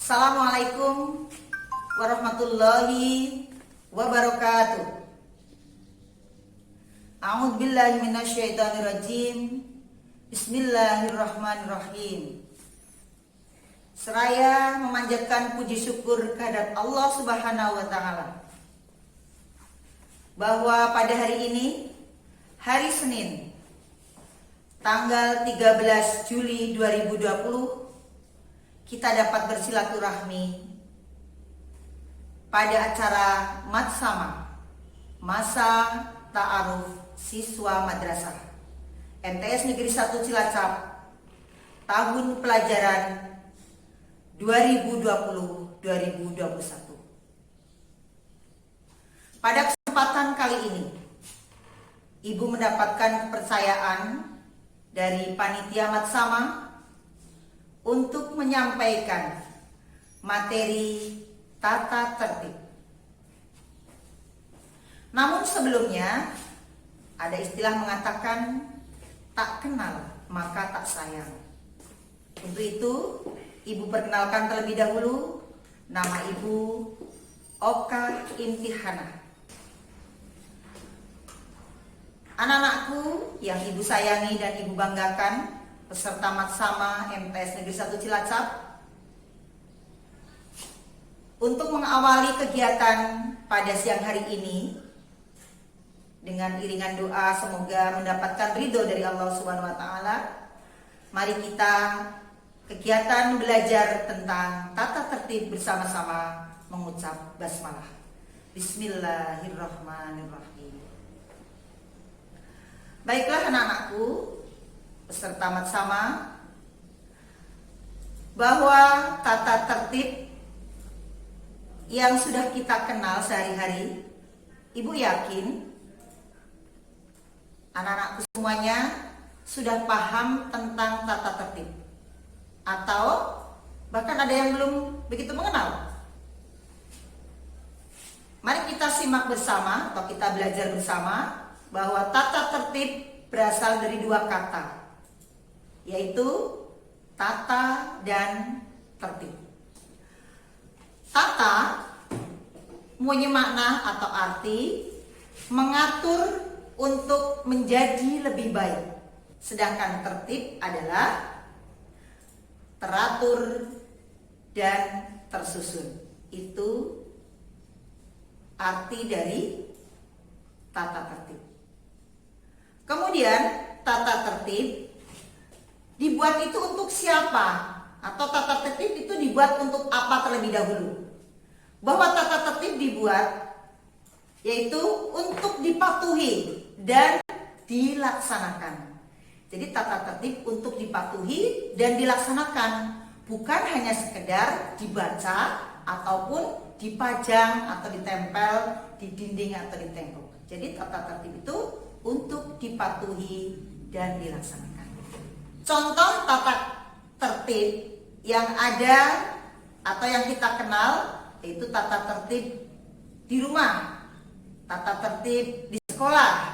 Assalamualaikum warahmatullahi wabarakatuh. A'udzubillahi minasyaitonirrajim. Bismillahirrahmanirrahim. Seraya memanjatkan puji syukur kehadirat Allah Subhanahu wa taala bahwa pada hari ini, hari Senin, tanggal 13 Juli 2020, kita dapat bersilaturahmi pada acara Matsama, Masa Ta'aruf Siswa Madrasah MTS Negeri 1 Cilacap, tahun pelajaran 2020-2021. Pada kesempatan kali ini, Ibu mendapatkan kepercayaan dari Panitia Matsama untuk menyampaikan materi tata tertib. Namun sebelumnya ada istilah mengatakan tak kenal maka tak sayang. Untuk itu Ibu perkenalkan terlebih dahulu, nama Ibu Oka Imtihana. Anak-anakku yang Ibu sayangi dan Ibu banggakan, peserta Matsama MTS Negeri 1 Cilacap, untuk mengawali kegiatan pada siang hari ini dengan iringan doa semoga mendapatkan ridho dari Allah Subhanahu wa taala, mari kita kegiatan belajar tentang tata tertib bersama-sama mengucap basmalah. Bismillahirrahmanirrahim. Baiklah anak-anakku, peserta Matsama, bahwa tata tertib yang sudah kita kenal sehari-hari, Ibu yakin anak-anakku semuanya sudah paham tentang tata tertib, atau bahkan ada yang belum begitu mengenal. Mari kita simak bersama atau kita belajar bersama bahwa tata tertib berasal dari dua kata, yaitu tata dan tertib. Tata punya makna atau arti mengatur untuk menjadi lebih baik, sedangkan tertib adalah teratur dan tersusun. Itu arti dari tata tertib. Kemudian tata tertib dibuat itu untuk siapa? Atau tata tertib itu dibuat untuk apa terlebih dahulu? Bahwa tata tertib dibuat yaitu untuk dipatuhi dan dilaksanakan. Jadi tata tertib untuk dipatuhi dan dilaksanakan, bukan hanya sekedar dibaca ataupun dipajang atau ditempel di dinding atau di tembok. Jadi tata tertib itu untuk dipatuhi dan dilaksanakan. Contoh tata tertib yang ada atau yang kita kenal yaitu tata tertib di rumah, tata tertib di sekolah,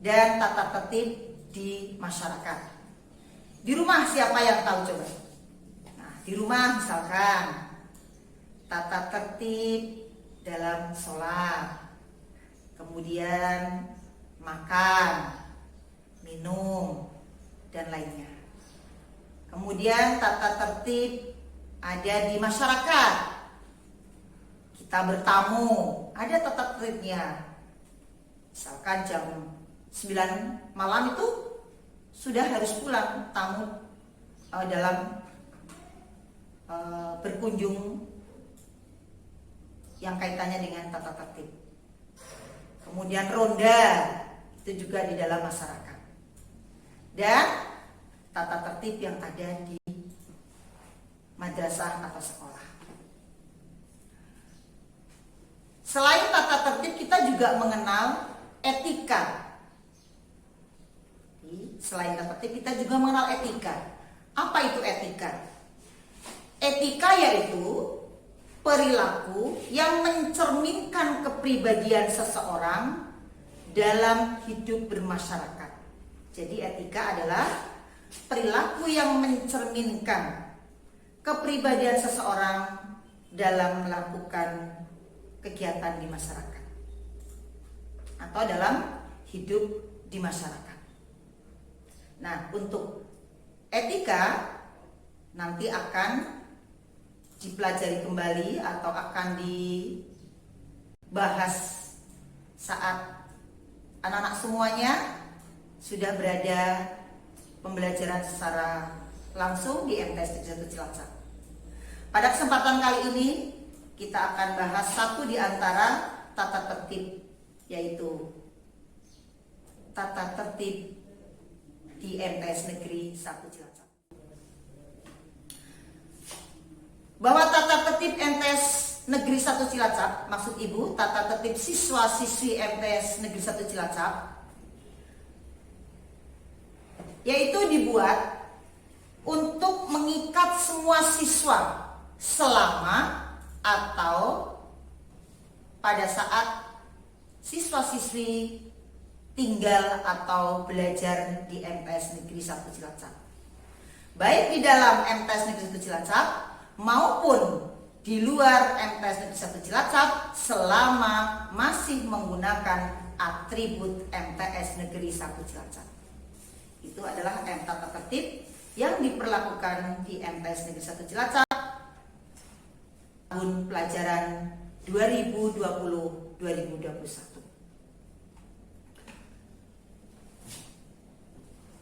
dan tata tertib di masyarakat. Di rumah siapa yang tahu coba? Nah, di rumah misalkan tata tertib dalam sholat, kemudian makan, minum, dan lainnya. Kemudian tata tertib ada di masyarakat. Kita bertamu, ada tata tertibnya. Misalkan jam 9 malam itu sudah harus pulang tamu dalam berkunjung yang kaitannya dengan tata tertib. Kemudian ronda itu juga di dalam masyarakat. Dan tata tertib yang ada di madrasah atau sekolah. Selain tata tertib, kita juga mengenal etika. Selain tata tertib, kita juga mengenal etika. Apa itu etika? Etika yaitu perilaku yang mencerminkan kepribadian seseorang dalam hidup bermasyarakat. Jadi etika adalah perilaku yang mencerminkan kepribadian seseorang dalam melakukan kegiatan di masyarakat atau dalam hidup di masyarakat. Nah, untuk etika nanti akan dipelajari kembali atau akan dibahas saat anak-anak semuanya sudah berada pembelajaran secara langsung di MTS Negeri 1 Cilacap. Pada kesempatan kali ini kita akan bahas satu di antara tata tertib, yaitu tata tertib di MTS Negeri 1 Cilacap. Bahwa tata tertib MTS Negeri 1 Cilacap, maksud Ibu tata tertib siswa-siswi MTS Negeri 1 Cilacap, yaitu dibuat untuk mengikat semua siswa selama atau pada saat siswa-siswi tinggal atau belajar di MTS Negeri 1 Cilacap. Baik di dalam MTS Negeri 1 Cilacap maupun di luar MTS Negeri 1 Cilacap selama masih menggunakan atribut MTS Negeri 1 Cilacap. Itu adalah tata tertib yang diperlakukan di MTS Negeri 1 Cilacap tahun pelajaran 2020-2021.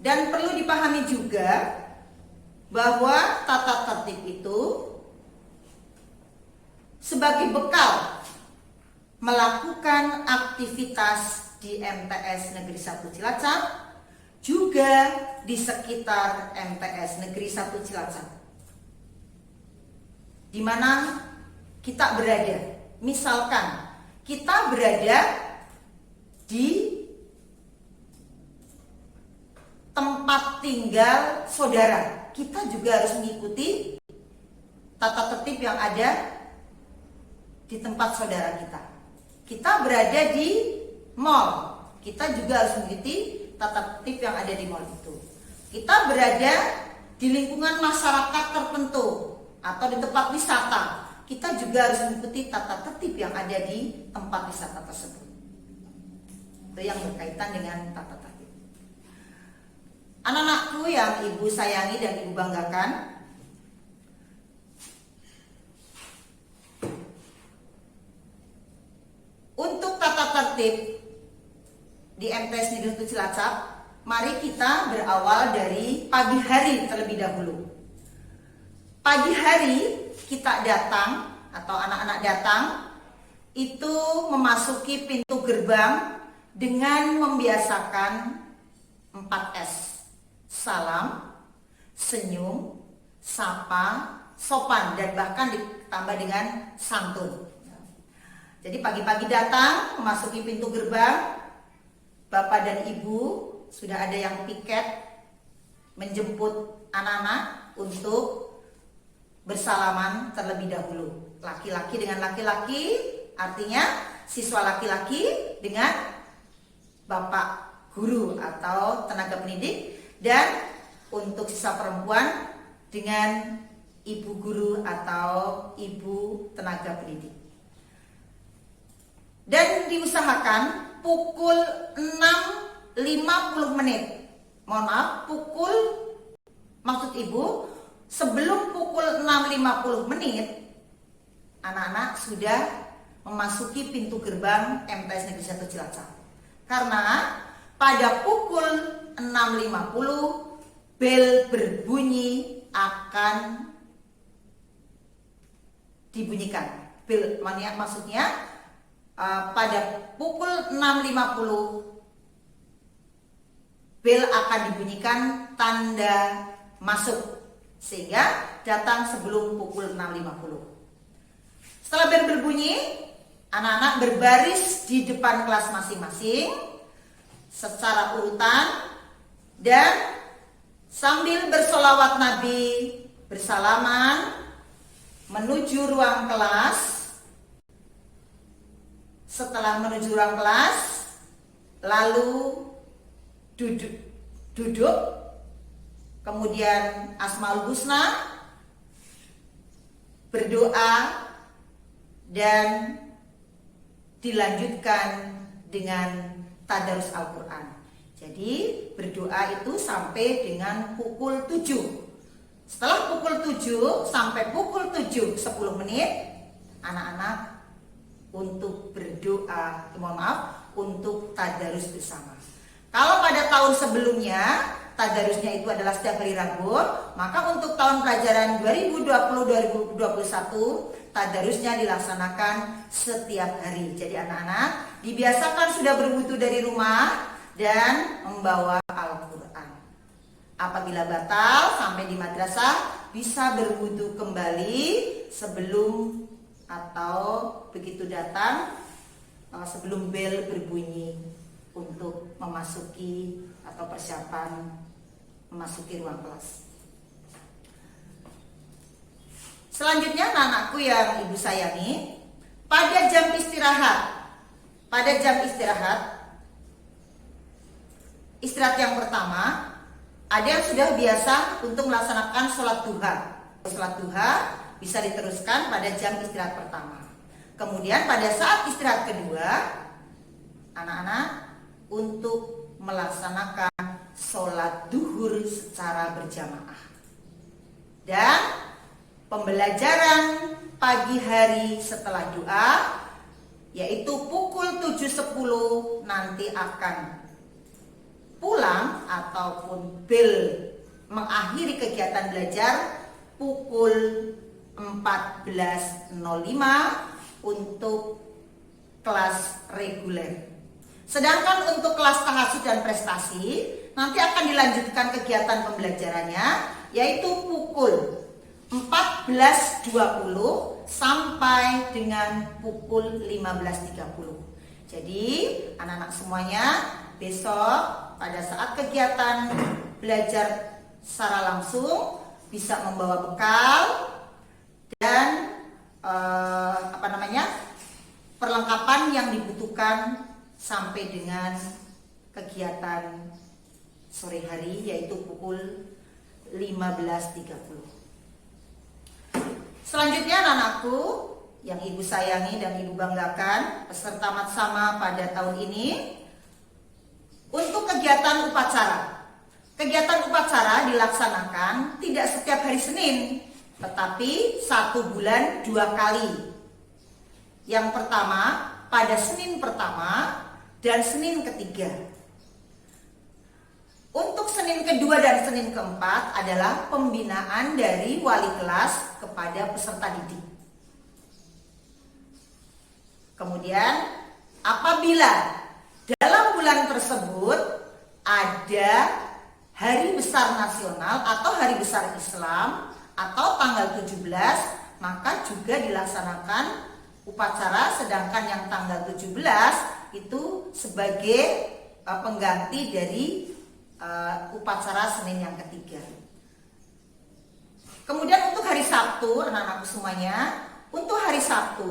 Dan perlu dipahami juga bahwa tata tertib itu sebagai bekal melakukan aktivitas di MTS Negeri 1 Cilacap, juga di sekitar MTS Negeri 1 Cilacap, di mana kita berada. Misalkan kita berada di tempat tinggal saudara, kita juga harus mengikuti tata tertib yang ada di tempat saudara kita. Kita berada di mall, kita juga harus mengikuti tata tertib yang ada di mall itu. Kita berada di lingkungan masyarakat tertentu atau di tempat wisata, kita juga harus mengikuti tata tertib yang ada di tempat wisata tersebut. Itu yang berkaitan dengan tata tertib. Anak-anakku yang Ibu sayangi dan Ibu banggakan, untuk tata tertib di MTS Negeri 1 Cilacap, mari kita berawal dari pagi hari terlebih dahulu. Pagi hari kita datang atau anak-anak datang itu memasuki pintu gerbang dengan membiasakan 4S. Salam, senyum, sapa, sopan, dan bahkan ditambah dengan santun. Jadi pagi-pagi datang memasuki pintu gerbang, Bapak dan Ibu sudah ada yang piket menjemput anak-anak untuk bersalaman terlebih dahulu. Laki-laki dengan laki-laki, artinya siswa laki-laki dengan Bapak guru atau tenaga pendidik, dan untuk siswa perempuan dengan ibu guru atau ibu tenaga pendidik. Dan diusahakan pukul 6.50 menit. Mohon maaf, maksud Ibu, sebelum pukul 6.50 menit anak-anak sudah memasuki pintu gerbang MTS Negeri 1 Cilacap. Karena pada pukul 6.50 bel berbunyi akan dibunyikan. Bel maksudnya pada pukul 6.50 bel akan dibunyikan tanda masuk, sehingga datang sebelum pukul 6.50. Setelah bel berbunyi, anak-anak berbaris di depan kelas masing-masing secara urutan dan sambil bersolawat Nabi, bersalaman menuju ruang kelas. Setelah menuju ruang kelas, lalu duduk, kemudian Asmaul Husna, berdoa, dan dilanjutkan dengan tadarus Al-Quran. Jadi berdoa itu sampai dengan pukul 7. Setelah pukul 7 sampai pukul 7 10 menit, anak-anak untuk berdoa, untuk tadarus bersama. Kalau pada tahun sebelumnya tadarusnya itu adalah setiap hari Rabu, maka untuk tahun pelajaran 2020-2021 tadarusnya dilaksanakan setiap hari. Jadi anak-anak dibiasakan sudah berwudu dari rumah dan membawa Al-Quran. Apabila batal sampai di madrasah, bisa berwudu kembali sebelum atau begitu datang, sebelum bel berbunyi untuk memasuki atau persiapan memasuki ruang kelas. Selanjutnya anak-anakku yang ibu sayangi, pada jam istirahat yang pertama, ada yang sudah biasa untuk melaksanakan sholat duha. Sholat duha bisa diteruskan pada jam istirahat pertama. Kemudian pada saat istirahat kedua, anak-anak untuk melaksanakan sholat duhur secara berjamaah. Dan pembelajaran pagi hari setelah doa, yaitu pukul 7.10 nanti akan pulang ataupun bel mengakhiri kegiatan belajar pukul 14.05 untuk kelas reguler. Sedangkan untuk kelas tahajud dan prestasi nanti akan dilanjutkan kegiatan pembelajarannya, yaitu pukul 14.20 sampai dengan pukul 15.30. Jadi anak-anak semuanya besok pada saat kegiatan belajar secara langsung bisa membawa bekal dan perlengkapan yang dibutuhkan sampai dengan kegiatan sore hari, yaitu pukul 15.30. Selanjutnya anak-anakku yang ibu sayangi dan ibu banggakan, peserta Matsama pada tahun ini, untuk kegiatan upacara. Kegiatan upacara dilaksanakan tidak setiap hari Senin, tetapi 1 bulan 2 kali. Yang pertama pada Senin pertama dan Senin ketiga. Untuk Senin kedua dan Senin keempat adalah pembinaan dari wali kelas kepada peserta didik. Kemudian apabila dalam bulan tersebut ada hari besar nasional atau hari besar Islam atau tanggal 17, maka juga dilaksanakan upacara, sedangkan yang tanggal 17 itu sebagai pengganti dari upacara Senin yang ketiga. Kemudian untuk hari Sabtu, anak-anakku semuanya, untuk hari Sabtu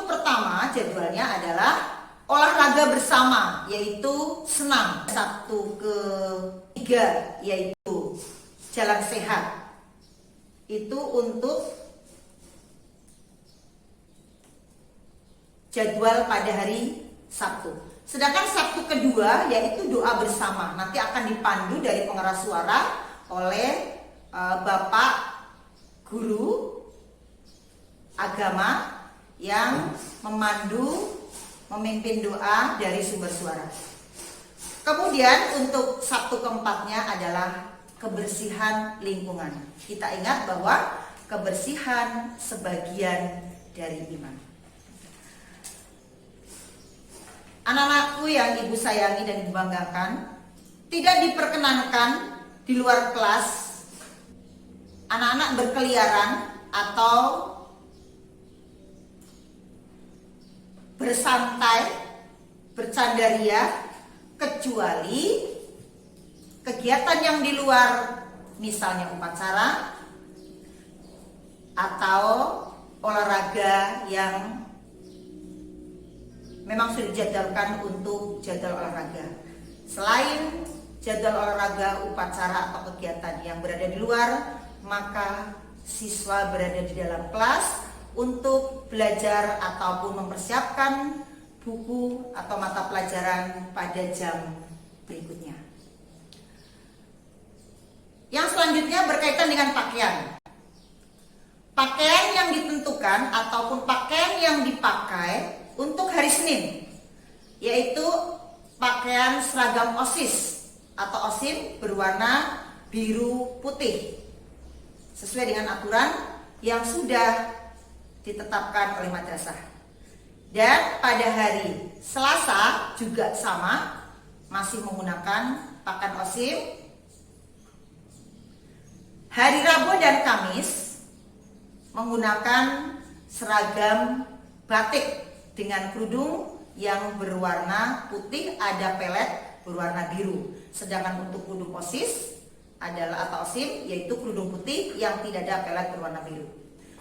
pertama jadwalnya adalah olahraga bersama, yaitu senam. Sabtu ketiga yaitu jalan sehat. Itu untuk jadwal pada hari Sabtu. Sedangkan Sabtu kedua yaitu doa bersama. Nanti akan dipandu dari pengeras suara oleh Bapak Guru Agama yang memimpin doa dari sumber suara. Kemudian untuk Sabtu keempatnya adalah kebersihan lingkungan. Kita ingat bahwa kebersihan sebagian dari iman. Anak-anakku yang ibu sayangi dan ibu banggakan, tidak diperkenankan di luar kelas anak-anak berkeliaran atau bersantai, bercandaria, kecuali kegiatan yang di luar, misalnya upacara atau olahraga yang memang sudah dijadwalkan untuk jadwal olahraga. Selain jadwal olahraga, upacara atau kegiatan yang berada di luar, maka siswa berada di dalam kelas untuk belajar ataupun mempersiapkan buku atau mata pelajaran pada jam berikutnya. Yang selanjutnya berkaitan dengan pakaian. Pakaian yang ditentukan ataupun pakaian yang dipakai untuk hari Senin, yaitu pakaian seragam OSIS atau OSIM berwarna biru putih, sesuai dengan aturan yang sudah ditetapkan oleh madrasah. Dan pada hari Selasa juga sama, masih menggunakan pakaian OSIM. Hari Rabu dan Kamis menggunakan seragam batik dengan kerudung yang berwarna putih, ada pelet berwarna biru. Sedangkan untuk kerudung OSIS adalah atau OSIM, yaitu kerudung putih yang tidak ada pelet berwarna biru.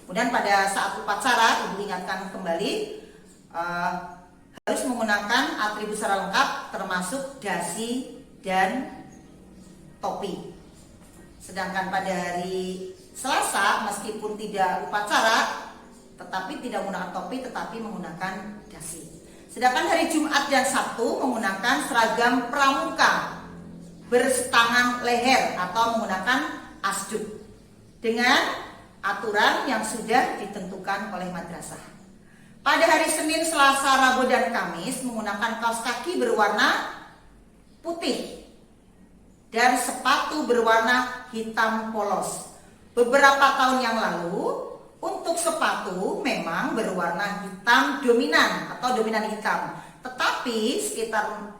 Kemudian pada saat upacara, Ibu ingatkan kembali harus menggunakan atribut secara lengkap, termasuk dasi dan topi. Sedangkan pada hari Selasa, meskipun tidak upacara, tetapi tidak menggunakan topi, tetapi menggunakan dasi. Sedangkan hari Jumat dan Sabtu menggunakan seragam pramuka bersetangan leher atau menggunakan asduk dengan aturan yang sudah ditentukan oleh madrasah. Pada hari Senin, Selasa, Rabu, dan Kamis menggunakan kaos kaki berwarna putih dan sepatu berwarna hitam polos. Beberapa tahun yang lalu untuk sepatu memang berwarna hitam dominan atau dominan hitam. Tetapi sekitar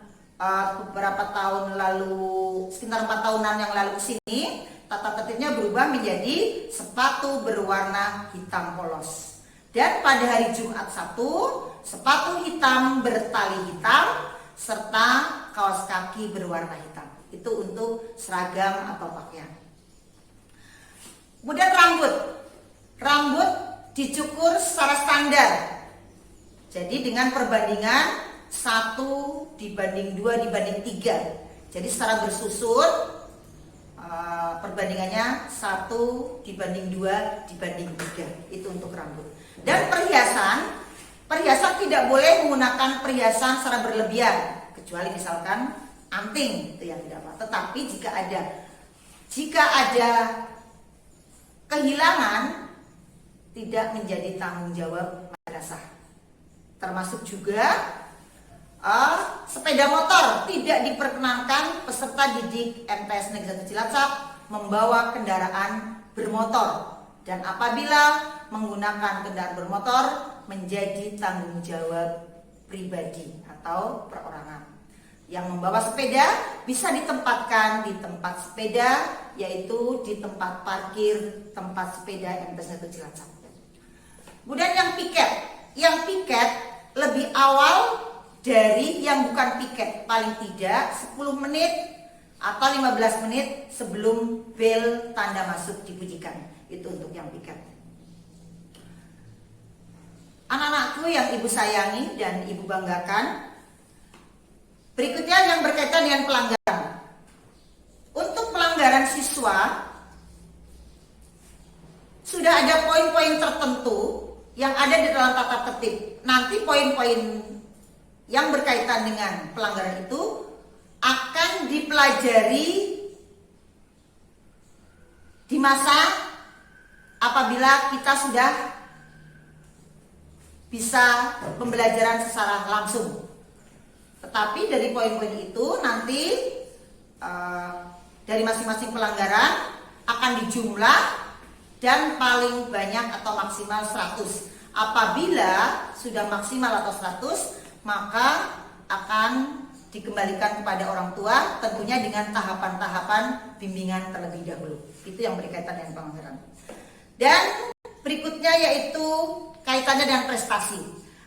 beberapa tahun lalu, sekitar 4 tahunan yang lalu sini, tata tertibnya berubah menjadi sepatu berwarna hitam polos. Dan pada hari Jumat Sabtu, sepatu hitam bertali hitam serta kaos kaki berwarna hitam. Itu untuk seragam atau pakaian. Kemudian rambut dicukur secara standar. Jadi dengan perbandingan 1:2:3. Jadi secara bersusun, perbandingannya 1:2:3. Itu untuk rambut. Dan perhiasan tidak boleh menggunakan perhiasan secara berlebihan, kecuali misalkan anting, itu yang tidak apa. Tetapi jika ada kehilangan, tidak menjadi tanggung jawab madrasah. Termasuk juga sepeda motor tidak diperkenankan peserta didik MTS Negeri 1 Cilacap membawa kendaraan bermotor. Dan apabila menggunakan kendaraan bermotor menjadi tanggung jawab pribadi atau perorangan. Yang membawa sepeda bisa ditempatkan di tempat sepeda, yaitu di tempat parkir tempat sepeda MTS Negeri 1 Cilacap. Kemudian yang piket lebih awal dari yang bukan piket, paling tidak 10 menit atau 15 menit sebelum bel tanda masuk dibunyikan. Itu untuk yang piket. Anak-anakku yang Ibu sayangi dan Ibu banggakan, berikutnya yang berkaitan dengan pelanggaran. Untuk pelanggaran siswa, sudah ada poin-poin tertentu yang ada di dalam tata tertib. Nanti poin-poin yang berkaitan dengan pelanggaran itu akan dipelajari di masa apabila kita sudah bisa pembelajaran secara langsung. Tetapi dari poin-poin itu nanti dari masing-masing pelanggaran akan dijumlah dan paling banyak atau maksimal 100. Apabila sudah maksimal atau 100, maka akan dikembalikan kepada orang tua, tentunya dengan tahapan-tahapan bimbingan terlebih dahulu. Itu yang berkaitan dengan pelanggaran. Dan berikutnya yaitu kaitannya dengan prestasi.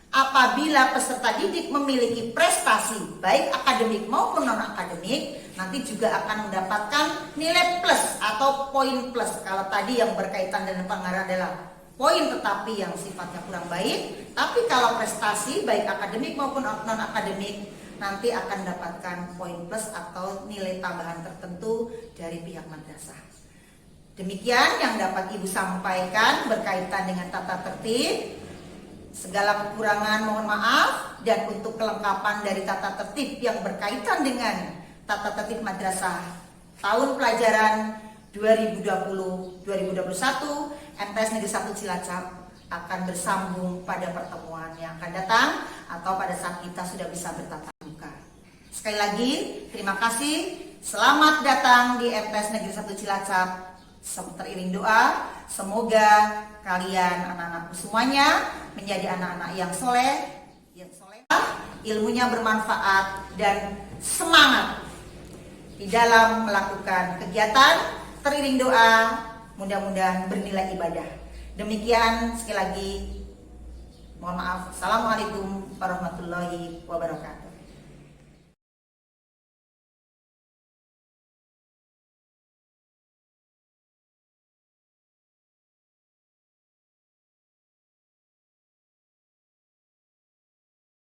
Apabila peserta didik memiliki prestasi baik akademik maupun non-akademik, nanti juga akan mendapatkan nilai plus atau poin plus. Kalau tadi yang berkaitan dengan pelanggaran adalah poin tetapi yang sifatnya kurang baik, tapi kalau prestasi baik akademik maupun non-akademik nanti akan mendapatkan poin plus atau nilai tambahan tertentu dari pihak madrasah. Demikian yang dapat Ibu sampaikan berkaitan dengan tata tertib. Segala kekurangan mohon maaf, dan untuk kelengkapan dari tata tertib yang berkaitan dengan tata tertib madrasah tahun pelajaran 2020-2021 MTS Negeri 1 Cilacap akan bersambung pada pertemuan yang akan datang atau pada saat kita sudah bisa bertatap muka. Sekali lagi, terima kasih. Selamat datang di MTS Negeri 1 Cilacap. Teriring doa, semoga kalian anak-anakku semuanya menjadi anak-anak yang soleh, ilmunya bermanfaat dan semangat di dalam melakukan kegiatan. Teriring doa, mudah-mudahan bernilai ibadah. Demikian sekali lagi, mohon maaf. Assalamualaikum warahmatullahi wabarakatuh.